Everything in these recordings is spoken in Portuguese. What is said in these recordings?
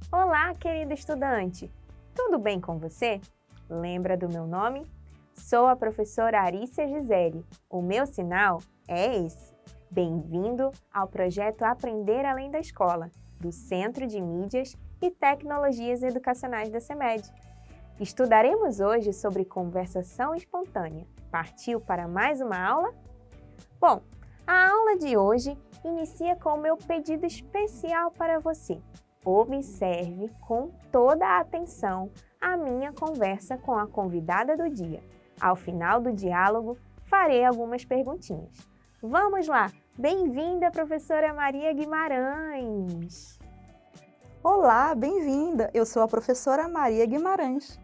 Olá, querido estudante! Tudo bem com você? Lembra do meu nome? Sou a professora Arícia Gisele. O meu sinal é esse. Bem-vindo ao projeto Aprender Além da Escola, do Centro de Mídias e Tecnologias Educacionais da CEMED. Estudaremos hoje sobre conversação espontânea. Partiu para mais uma aula? Bom, a aula de hoje inicia com o meu pedido especial para você. Observe com toda a atenção a minha conversa com a convidada do dia. Ao final do diálogo, farei algumas perguntinhas. Vamos lá! Bem-vinda, professora Maria Guimarães! Olá, bem-vinda! Eu sou a professora Maria Guimarães.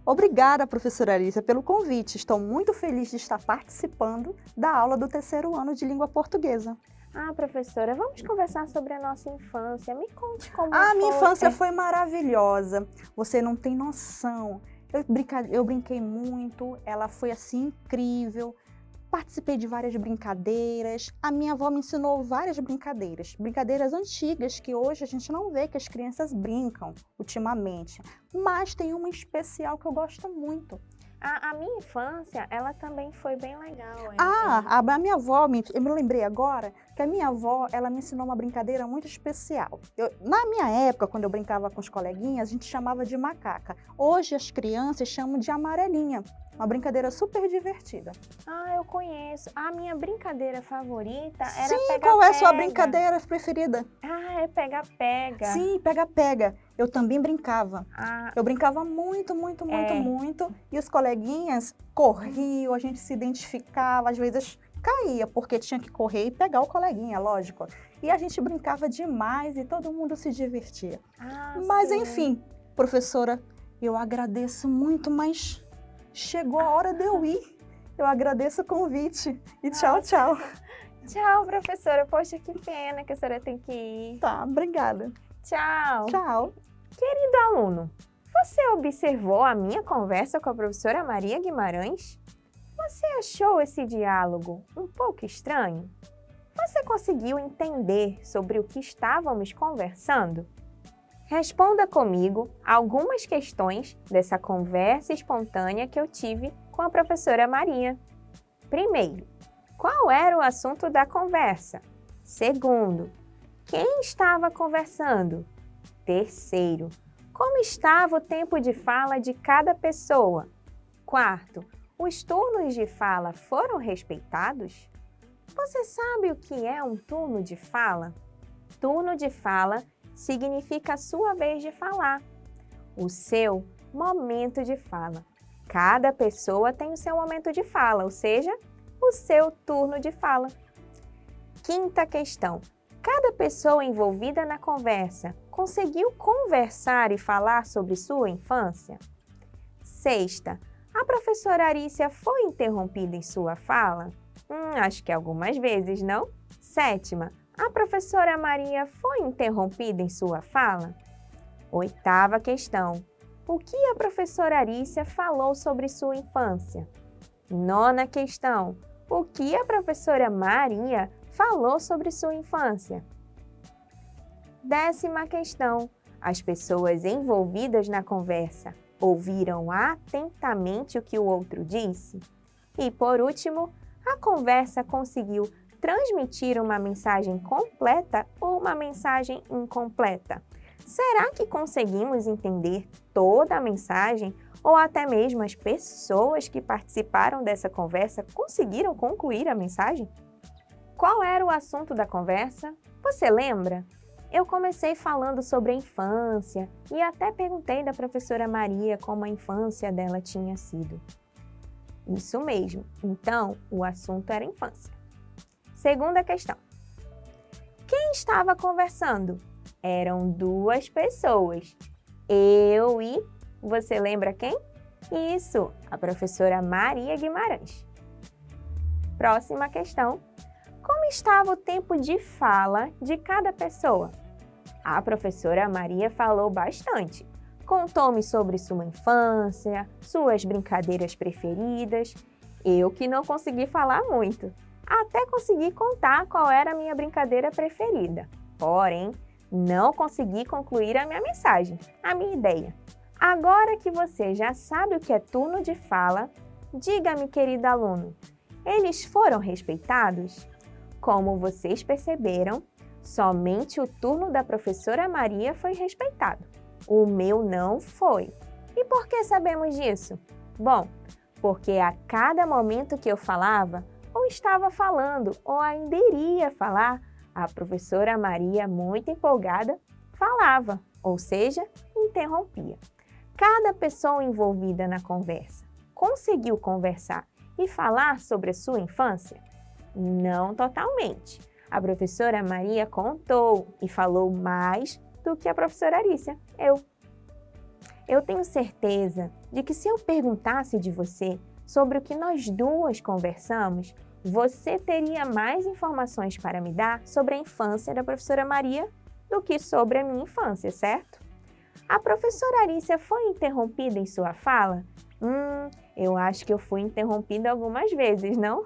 Obrigada, professora Arícia, pelo convite. Estou muito feliz de estar participando da aula do terceiro ano de língua portuguesa. Professora, vamos conversar sobre a nossa infância. Me conte como foi. Minha infância foi maravilhosa. Você não tem noção. Eu brinquei muito, ela foi assim incrível. Participei de várias brincadeiras. A minha avó me ensinou várias brincadeiras. Brincadeiras antigas que hoje a gente não vê que as crianças brincam ultimamente. Mas tem uma especial que eu gosto muito. A minha infância, ela também foi bem legal. A minha avó, eu me lembrei agora que a minha avó, ela me ensinou uma brincadeira muito especial. Na minha época, quando eu brincava com os coleguinhas, a gente chamava de macaca. Hoje as crianças chamam de amarelinha. Uma brincadeira super divertida. Eu conheço. A minha brincadeira favorita era Sim, pega-pega. Qual é a sua brincadeira preferida? É pega-pega. Sim, pega-pega. Eu também brincava. Eu brincava muito. E os coleguinhas corriam, a gente se identificava, às vezes caía, porque tinha que correr e pegar o coleguinha, lógico. E a gente brincava demais e todo mundo se divertia. Mas sim. Enfim, professora, eu agradeço muito, mas chegou a hora de eu ir. Eu agradeço o convite e tchau. Tchau, professora. Poxa, que pena que a senhora tem que ir. Tá, obrigada. Tchau. Querido aluno, você observou a minha conversa com a professora Maria Guimarães? Você achou esse diálogo um pouco estranho? Você conseguiu entender sobre o que estávamos conversando? Responda comigo algumas questões dessa conversa espontânea que eu tive com a professora Maria. Primeiro, qual era o assunto da conversa? Segundo, quem estava conversando? Terceiro, como estava o tempo de fala de cada pessoa? Quarto, os turnos de fala foram respeitados? Você sabe o que é um turno de fala? Turno de fala significa a sua vez de falar, o seu momento de fala. Cada pessoa tem o seu momento de fala, ou seja, o seu turno de fala. Quinta questão. Cada pessoa envolvida na conversa conseguiu conversar e falar sobre sua infância? Sexta. A professora Arícia foi interrompida em sua fala? Acho que algumas vezes, não? Sétima. A professora Maria foi interrompida em sua fala? Oitava questão. O que a professora Arícia falou sobre sua infância? Nona questão. O que a professora Maria falou sobre sua infância? Décima questão. As pessoas envolvidas na conversa ouviram atentamente o que o outro disse? E, por último, a conversa conseguiu transmitir uma mensagem completa ou uma mensagem incompleta? Será que conseguimos entender toda a mensagem ou até mesmo as pessoas que participaram dessa conversa conseguiram concluir a mensagem? Qual era o assunto da conversa? Você lembra? Eu comecei falando sobre a infância e até perguntei da professora Maria como a infância dela tinha sido. Isso mesmo, então o assunto era infância. Segunda questão. Quem estava conversando? Eram duas pessoas. Eu e... Você lembra quem? Isso, a professora Maria Guimarães. Próxima questão. Como estava o tempo de fala de cada pessoa? A professora Maria falou bastante. Contou-me sobre sua infância, suas brincadeiras preferidas. Eu que não consegui falar muito. Até consegui contar qual era a minha brincadeira preferida. Porém, Não consegui concluir a minha mensagem, a minha ideia. Agora que você já sabe o que é turno de fala, diga-me, querido aluno, eles foram respeitados? Como vocês perceberam, somente o turno da professora Maria foi respeitado. O meu não foi. E por que sabemos disso? Bom, porque a cada momento que eu falava, ou estava falando, ou ainda iria falar, a professora Maria, muito empolgada, falava, ou seja, interrompia. Cada pessoa envolvida na conversa conseguiu conversar e falar sobre a sua infância? Não totalmente. A professora Maria contou e falou mais do que a professora Arícia, Eu tenho certeza de que se eu perguntasse de você sobre o que nós duas conversamos, você teria mais informações para me dar sobre a infância da professora Maria do que sobre a minha infância, certo? A professora Arícia foi interrompida em sua fala? Eu acho que eu fui interrompida algumas vezes, não?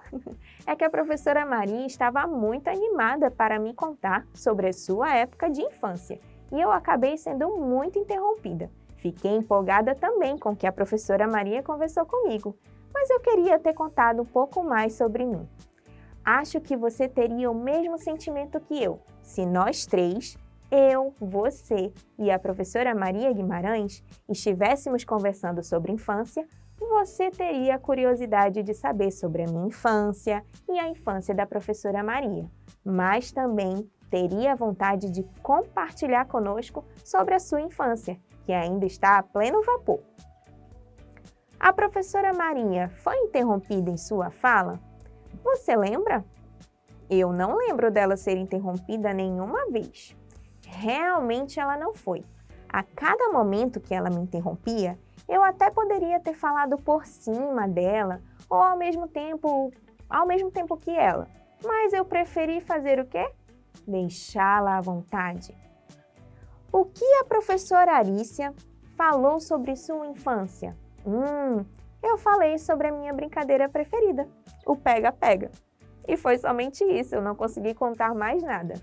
É que a professora Maria estava muito animada para me contar sobre a sua época de infância e eu acabei sendo muito interrompida. Fiquei empolgada também com o que a professora Maria conversou comigo, mas eu queria ter contado um pouco mais sobre mim. Acho que você teria o mesmo sentimento que eu, se nós três, eu, você e a professora Maria Guimarães, estivéssemos conversando sobre infância, você teria a curiosidade de saber sobre a minha infância e a infância da professora Maria, mas também teria a vontade de compartilhar conosco sobre a sua infância, que ainda está a pleno vapor. A professora Maria foi interrompida em sua fala? Você lembra? Eu não lembro dela ser interrompida nenhuma vez. Realmente ela não foi. A cada momento que ela me interrompia, eu até poderia ter falado por cima dela ou ao mesmo tempo que ela. Mas eu preferi fazer o quê? Deixá-la à vontade. O que a professora Arícia falou sobre sua infância? Eu falei sobre a minha brincadeira preferida, o pega-pega. E foi somente isso, eu não consegui contar mais nada.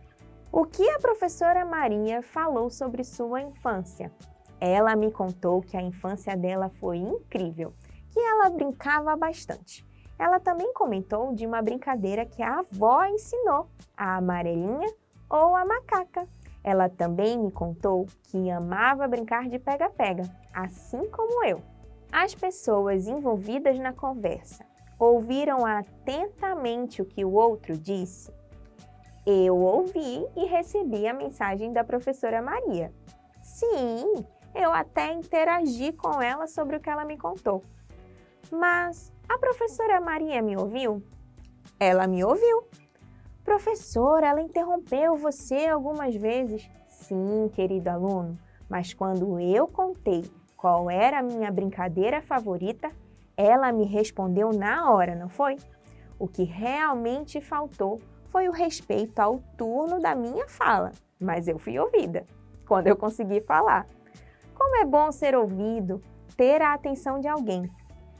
O que a professora Maria falou sobre sua infância? Ela me contou que a infância dela foi incrível, que ela brincava bastante. Ela também comentou de uma brincadeira que a avó ensinou, a amarelinha ou a macaca. Ela também me contou que amava brincar de pega-pega, assim como eu. As pessoas envolvidas na conversa ouviram atentamente o que o outro disse? Eu ouvi e recebi a mensagem da professora Maria. Sim, eu até interagi com ela sobre o que ela me contou. Mas a professora Maria me ouviu? Ela me ouviu. Professora, ela interrompeu você algumas vezes. Sim, querido aluno, mas quando eu contei qual era a minha brincadeira favorita, ela me respondeu na hora, não foi? O que realmente faltou foi o respeito ao turno da minha fala, mas eu fui ouvida quando eu consegui falar. Como é bom ser ouvido, ter a atenção de alguém.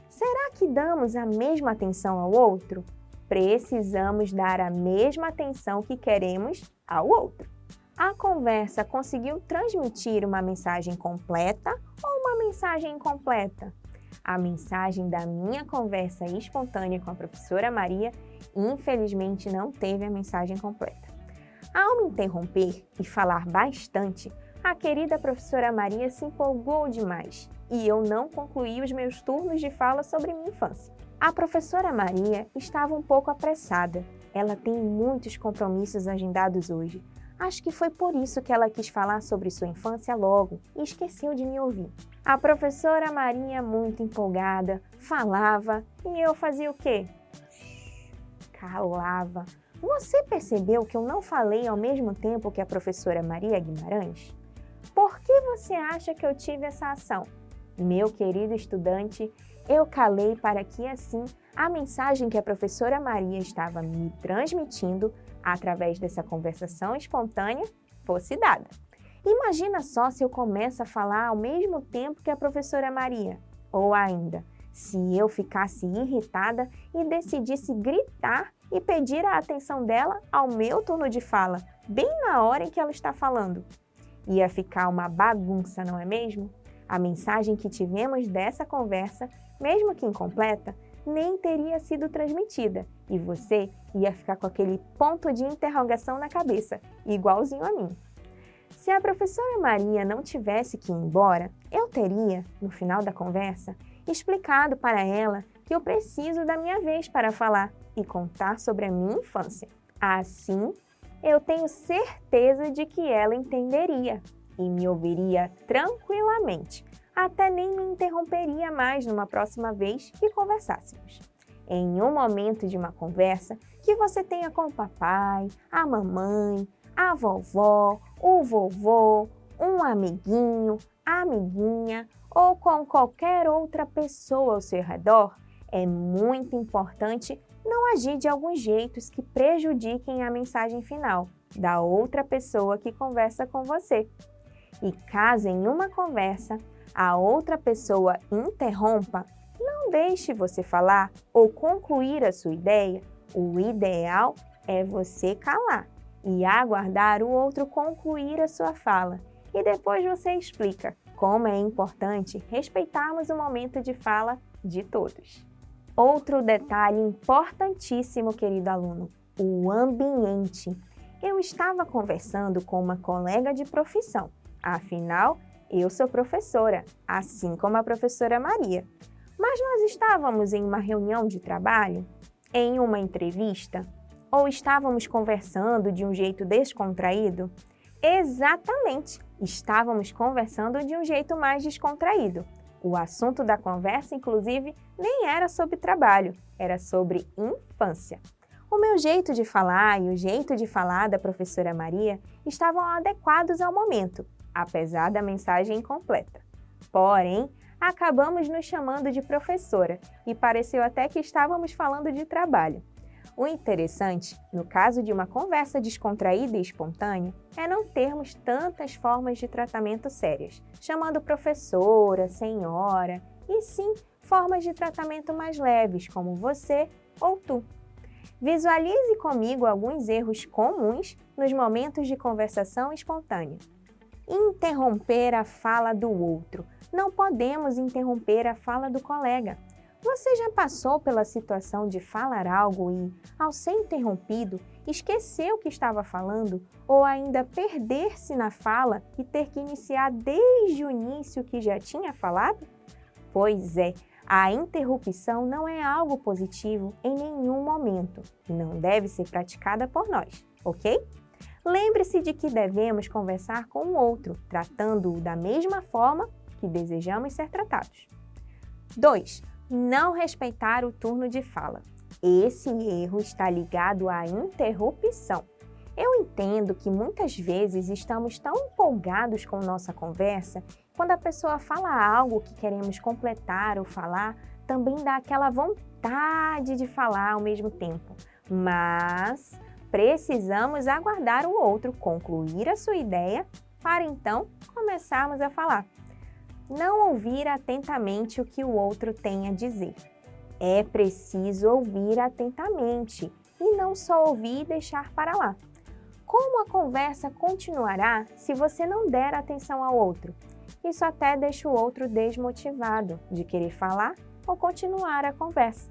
Será que damos a mesma atenção ao outro? Precisamos dar a mesma atenção que queremos ao outro. A conversa conseguiu transmitir uma mensagem completa ou uma mensagem incompleta? A mensagem da minha conversa espontânea com a professora Maria, infelizmente, não teve a mensagem completa. Ao me interromper e falar bastante, a querida professora Maria se empolgou demais e eu não concluí os meus turnos de fala sobre minha infância. A professora Maria estava um pouco apressada. Ela tem muitos compromissos agendados hoje. Acho que foi por isso que ela quis falar sobre sua infância logo e esqueceu de me ouvir. A professora Maria, muito empolgada, falava e eu fazia o quê? Calava. Você percebeu que eu não falei ao mesmo tempo que a professora Maria Guimarães? Por que você acha que eu tive essa ação? Meu querido estudante, eu calei para que assim a mensagem que a professora Maria estava me transmitindo através dessa conversação espontânea fosse dada. Imagina só se eu começo a falar ao mesmo tempo que a professora Maria. Ou ainda, se eu ficasse irritada e decidisse gritar e pedir a atenção dela ao meu turno de fala, bem na hora em que ela está falando. Ia ficar uma bagunça, não é mesmo? A mensagem que tivemos dessa conversa, mesmo que incompleta, nem teria sido transmitida e você ia ficar com aquele ponto de interrogação na cabeça, igualzinho a mim. Se a professora Maria não tivesse que ir embora, eu teria, no final da conversa, explicado para ela que eu preciso da minha vez para falar e contar sobre a minha infância. Assim, eu tenho certeza de que ela entenderia e me ouviria tranquilamente, até nem me interromperia mais numa próxima vez que conversássemos. Em um momento de uma conversa que você tenha com o papai, a mamãe, a vovó, o vovô, um amiguinho, a amiguinha ou com qualquer outra pessoa ao seu redor, é muito importante não agir de alguns jeitos que prejudiquem a mensagem final da outra pessoa que conversa com você. E caso em uma conversa a outra pessoa interrompa, não deixe você falar ou concluir a sua ideia. O ideal é você calar e aguardar o outro concluir a sua fala. E depois você explica como é importante respeitarmos o momento de fala de todos. Outro detalhe importantíssimo, querido aluno, o ambiente. Eu estava conversando com uma colega de profissão, afinal, eu sou professora, assim como a professora Maria. Mas nós estávamos em uma reunião de trabalho, em uma entrevista, ou estávamos conversando de um jeito descontraído? Exatamente, estávamos conversando de um jeito mais descontraído. O assunto da conversa, inclusive, nem era sobre trabalho, era sobre infância. O meu jeito de falar e o jeito de falar da professora Maria estavam adequados ao momento, apesar da mensagem incompleta. Porém, acabamos nos chamando de professora e pareceu até que estávamos falando de trabalho. O interessante, no caso de uma conversa descontraída e espontânea, é não termos tantas formas de tratamento sérias, chamando professora, senhora, e sim formas de tratamento mais leves, como você ou tu. Visualize comigo alguns erros comuns nos momentos de conversação espontânea. Interromper a fala do outro. Não podemos interromper a fala do colega. Você já passou pela situação de falar algo e, ao ser interrompido, esqueceu o que estava falando ou ainda perder-se na fala e ter que iniciar desde o início o que já tinha falado? Pois é, a interrupção não é algo positivo em nenhum momento e não deve ser praticada por nós, ok? Lembre-se de que devemos conversar com o outro, tratando-o da mesma forma que desejamos ser tratados. 2. Não respeitar o turno de fala. Esse erro está ligado à interrupção. Eu entendo que muitas vezes estamos tão empolgados com nossa conversa, quando a pessoa fala algo que queremos completar ou falar, também dá aquela vontade de falar ao mesmo tempo. Mas precisamos aguardar o outro concluir a sua ideia para então começarmos a falar. Não ouvir atentamente o que o outro tem a dizer. É preciso ouvir atentamente e não só ouvir e deixar para lá. Como a conversa continuará se você não der atenção ao outro? Isso até deixa o outro desmotivado de querer falar ou continuar a conversa.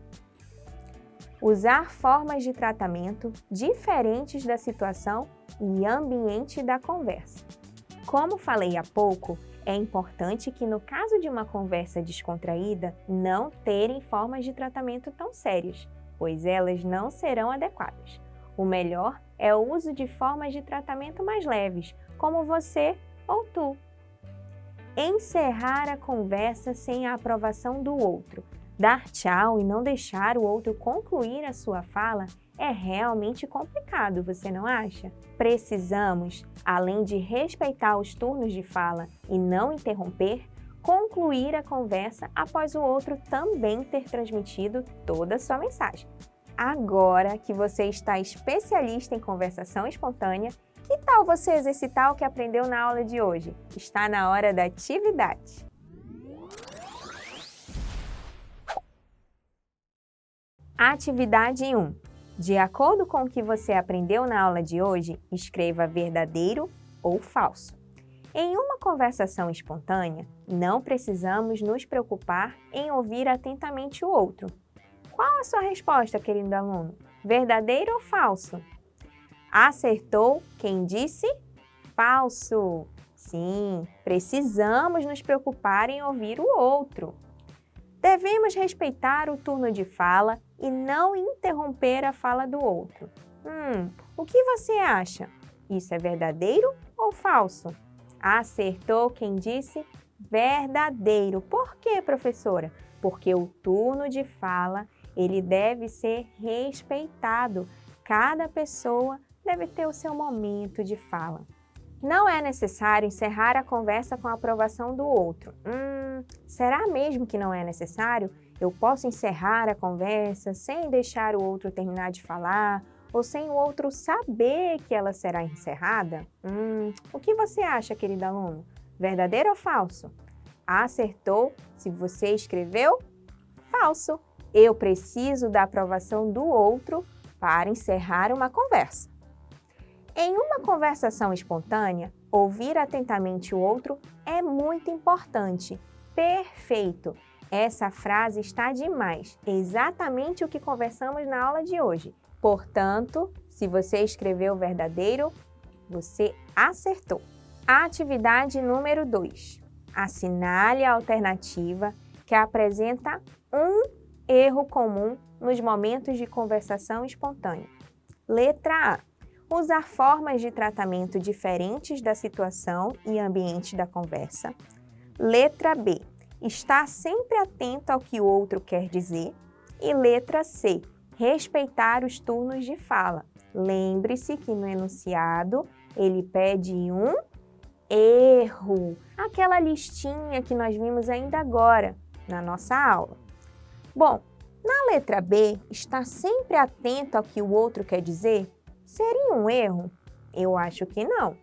Usar formas de tratamento diferentes da situação e ambiente da conversa. Como falei há pouco, é importante que no caso de uma conversa descontraída, não terem formas de tratamento tão sérias, pois elas não serão adequadas. O melhor é o uso de formas de tratamento mais leves, como você ou tu. Encerrar a conversa sem a aprovação do outro. Dar tchau e não deixar o outro concluir a sua fala é realmente complicado, você não acha? Precisamos, além de respeitar os turnos de fala e não interromper, concluir a conversa após o outro também ter transmitido toda a sua mensagem. Agora que você está especialista em conversação espontânea, que tal você exercitar o que aprendeu na aula de hoje? Está na hora da atividade! Atividade 1. De acordo com o que você aprendeu na aula de hoje, escreva verdadeiro ou falso. Em uma conversação espontânea, não precisamos nos preocupar em ouvir atentamente o outro. Qual a sua resposta, querido aluno? Verdadeiro ou falso? Acertou quem disse falso. Sim, precisamos nos preocupar em ouvir o outro. Devemos respeitar o turno de fala e não interromper a fala do outro. O que você acha? Isso é verdadeiro ou falso? Acertou quem disse verdadeiro. Por quê, professora? Porque o turno de fala, ele deve ser respeitado. Cada pessoa deve ter o seu momento de fala. Não é necessário encerrar a conversa com a aprovação do outro. Será mesmo que não é necessário? Eu posso encerrar a conversa sem deixar o outro terminar de falar ou sem o outro saber que ela será encerrada? O que você acha, querido aluno? Verdadeiro ou falso? Acertou se você escreveu falso. Eu preciso da aprovação do outro para encerrar uma conversa. Em uma conversação espontânea, ouvir atentamente o outro é muito importante. Perfeito! Essa frase está demais. Exatamente o que conversamos na aula de hoje. Portanto, se você escreveu verdadeiro, você acertou. Atividade número 2. Assinale a alternativa que apresenta um erro comum nos momentos de conversação espontânea. Letra A. Usar formas de tratamento diferentes da situação e ambiente da conversa. Letra B. Estar sempre atento ao que o outro quer dizer. E letra C. Respeitar os turnos de fala. Lembre-se que no enunciado ele pede um erro. Aquela listinha que nós vimos ainda agora na nossa aula. Bom, na letra B, estar sempre atento ao que o outro quer dizer seria um erro? Eu acho que não.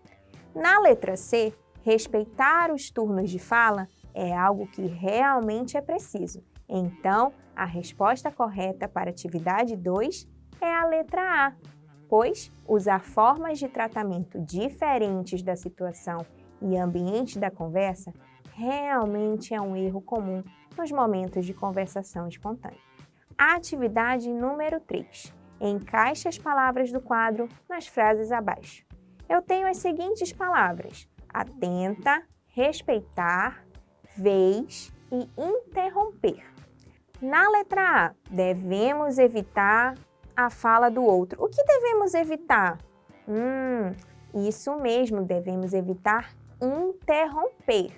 Na letra C, respeitar os turnos de fala é algo que realmente é preciso. Então, a resposta correta para a atividade 2 é a letra A, pois usar formas de tratamento diferentes da situação e ambiente da conversa realmente é um erro comum nos momentos de conversação espontânea. Atividade número 3. Encaixe as palavras do quadro nas frases abaixo. Eu tenho as seguintes palavras: atenta, respeitar, vez e interromper. Na letra A, devemos evitar a fala do outro. O que devemos evitar? Isso mesmo, devemos evitar interromper.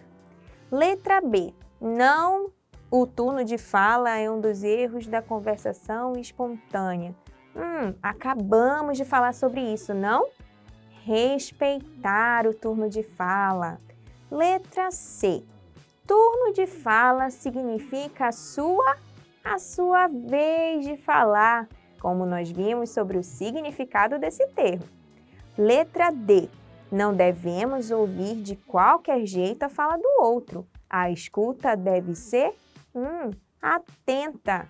Letra B, não, o turno de fala é um dos erros da conversação espontânea. Acabamos de falar sobre isso, não? Respeitar o turno de fala. Letra C. Turno de fala significa a sua vez de falar, como nós vimos sobre o significado desse termo. Letra D. Não devemos ouvir de qualquer jeito a fala do outro. A escuta deve ser atenta.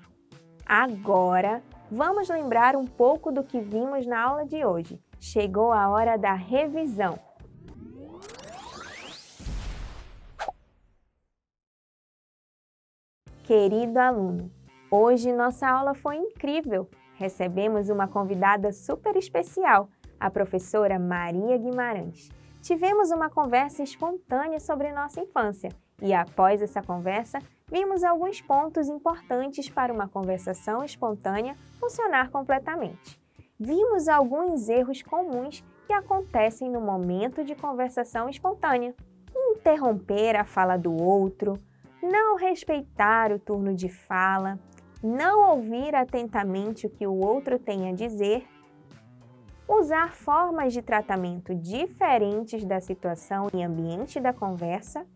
Agora, vamos lembrar um pouco do que vimos na aula de hoje. Chegou a hora da revisão. Querido aluno, hoje nossa aula foi incrível. Recebemos uma convidada super especial, a professora Maria Guimarães. Tivemos uma conversa espontânea sobre nossa infância e, após essa conversa, vimos alguns pontos importantes para uma conversação espontânea funcionar completamente. Vimos alguns erros comuns que acontecem no momento de conversação espontânea. Interromper a fala do outro, não respeitar o turno de fala, não ouvir atentamente o que o outro tem a dizer, usar formas de tratamento diferentes da situação e ambiente da conversa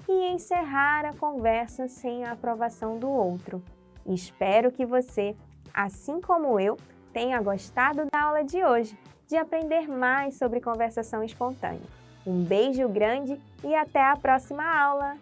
e encerrar a conversa sem a aprovação do outro. Espero que você, assim como eu, tenha gostado da aula de hoje, de aprender mais sobre conversação espontânea. Um beijo grande e até a próxima aula!